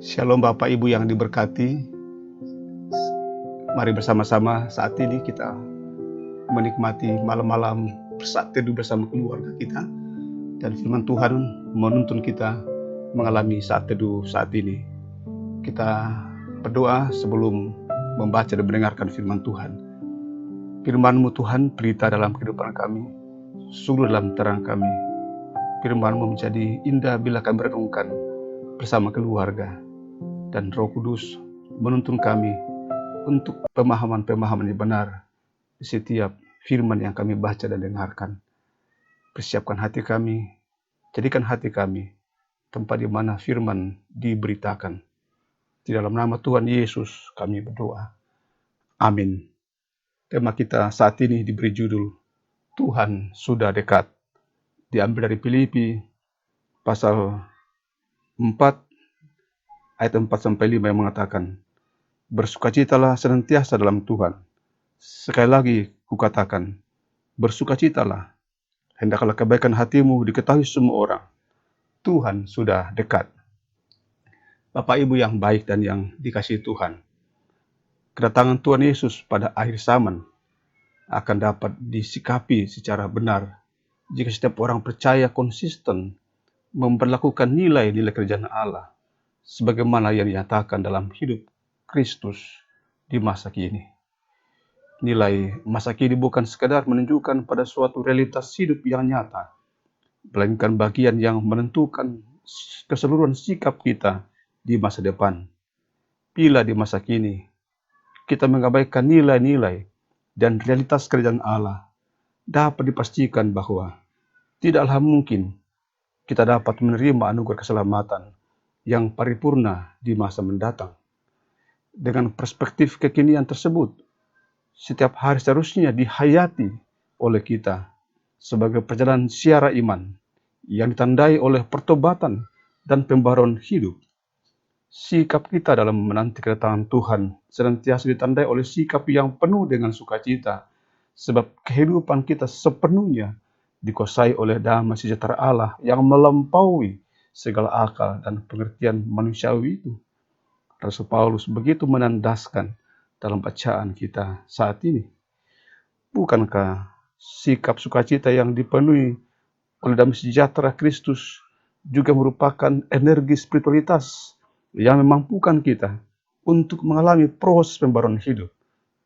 Shalom Bapak Ibu yang diberkati. Mari bersama-sama saat ini kita menikmati malam-malam saat teduh bersama keluarga kita. Dan firman Tuhan menuntun kita mengalami saat teduh saat ini. Kita berdoa sebelum membaca dan mendengarkan firman Tuhan. Firman-Mu Tuhan pelita dalam kehidupan kami, suluh dalam terang kami. Firman-Mu menjadi indah bila kami renungkan bersama keluarga. Dan Roh Kudus menuntun kami untuk pemahaman-pemahaman yang benar di setiap firman yang kami baca dan dengarkan. Persiapkan hati kami, jadikan hati kami tempat di mana firman diberitakan. Di dalam nama Tuhan Yesus kami berdoa. Amin. Tema kita saat ini diberi judul Tuhan sudah dekat. Diambil dari Filipi pasal 4 ayat 4-5 yang mengatakan, bersukacitalah senantiasa dalam Tuhan. Sekali lagi kukatakan, bersukacitalah. Hendaklah kebaikan hatimu diketahui semua orang. Tuhan sudah dekat. Bapak Ibu yang baik dan yang dikasihi Tuhan, kedatangan Tuhan Yesus pada akhir zaman akan dapat disikapi secara benar jika setiap orang percaya konsisten memperlakukan nilai-nilai kerajaan Allah sebagaimana yang dinyatakan dalam hidup Kristus di masa kini. Nilai masa kini bukan sekadar menunjukkan pada suatu realitas hidup yang nyata, melainkan bagian yang menentukan keseluruhan sikap kita di masa depan. Bila di masa kini kita mengabaikan nilai-nilai dan realitas kerajaan Allah, dapat dipastikan bahwa tidaklah mungkin kita dapat menerima anugerah keselamatan yang paripurna di masa mendatang. Dengan perspektif kekinian tersebut, setiap hari seharusnya dihayati oleh kita sebagai perjalanan siara iman yang ditandai oleh pertobatan dan pembaruan hidup. Sikap kita dalam menanti kedatangan Tuhan senantiasa ditandai oleh sikap yang penuh dengan sukacita, sebab kehidupan kita sepenuhnya dikuasai oleh damai sejahtera Allah yang melampaui segala akal dan pengertian manusiawi itu. Rasul Paulus begitu menandaskan dalam bacaan kita saat ini. Bukankah sikap sukacita yang dipenuhi oleh damai sejahtera Kristus juga merupakan energi spiritualitas yang memampukan kita untuk mengalami proses pembaruan hidup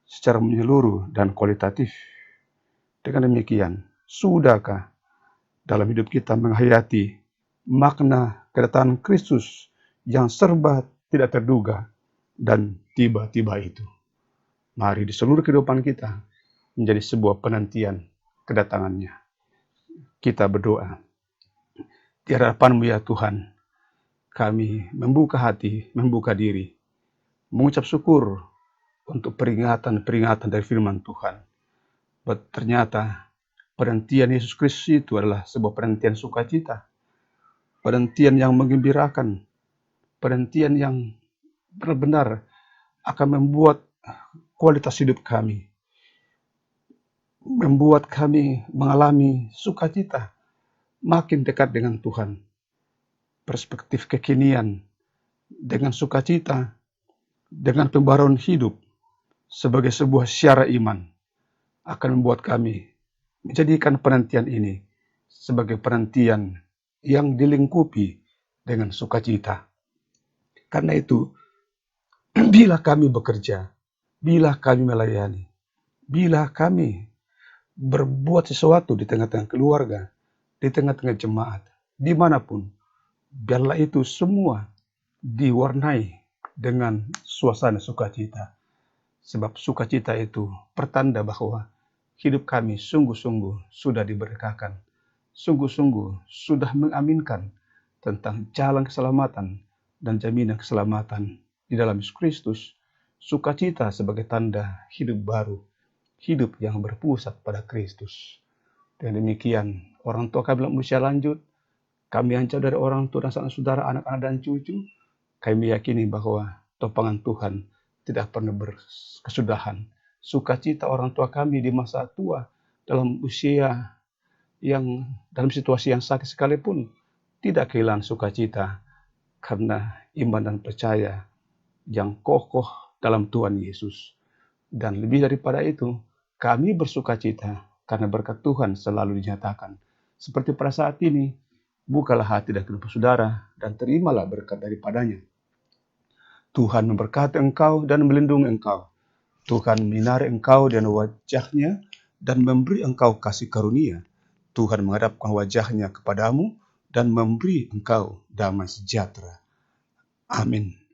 secara menyeluruh dan kualitatif? Dengan demikian, sudahkah dalam hidup kita menghayati makna kedatangan Kristus yang serba tidak terduga dan tiba-tiba itu? Mari di seluruh kehidupan kita menjadi sebuah penantian kedatangannya. Kita berdoa. Di hadapan-Mu ya Tuhan, kami membuka hati, membuka diri, mengucap syukur untuk peringatan-peringatan dari firman Tuhan. Ternyata penantian Yesus Kristus itu adalah sebuah penantian sukacita, penantian yang menggembirakan, penantian yang benar-benar akan membuat kualitas hidup kami, membuat kami mengalami sukacita, makin dekat dengan Tuhan. Perspektif kekinian dengan sukacita, dengan pembaruan hidup sebagai sebuah syiar iman akan membuat kami menjadikan penantian ini sebagai penantian yang dilingkupi dengan sukacita. Karena itu, bila kami bekerja, bila kami melayani, bila kami berbuat sesuatu di tengah-tengah keluarga, di tengah-tengah jemaat, dimanapun, biarlah itu semua diwarnai dengan suasana sukacita. Sebab sukacita itu pertanda bahwa hidup kami sungguh-sungguh sudah diberkakan, sungguh-sungguh sudah mengaminkan tentang jalan keselamatan dan jaminan keselamatan di dalam Yesus Kristus. Sukacita sebagai tanda hidup baru, hidup yang berpusat pada Kristus. Dan demikian, orang tua kami dalam usia lanjut, kami yang jauh dari orang tua dan saudara, anak-anak dan cucu, kami meyakini bahwa topangan Tuhan tidak pernah berkesudahan. Sukacita orang tua kami di masa tua, dalam usia yang dalam situasi yang sakit sekalipun, tidak kehilangan sukacita karena iman dan percaya yang kokoh dalam Tuhan Yesus. Dan lebih daripada itu, kami bersuka cita karena berkat Tuhan selalu dinyatakan. Seperti pada saat ini, bukalah hati dan kehidupan saudara dan terimalah berkat daripadanya. Tuhan memberkati engkau dan melindungi engkau. Tuhan menyinari engkau dengan wajahnya dan memberi engkau kasih karunia. Tuhan menghadapkan wajahnya kepadamu dan memberi engkau damai sejahtera. Amin.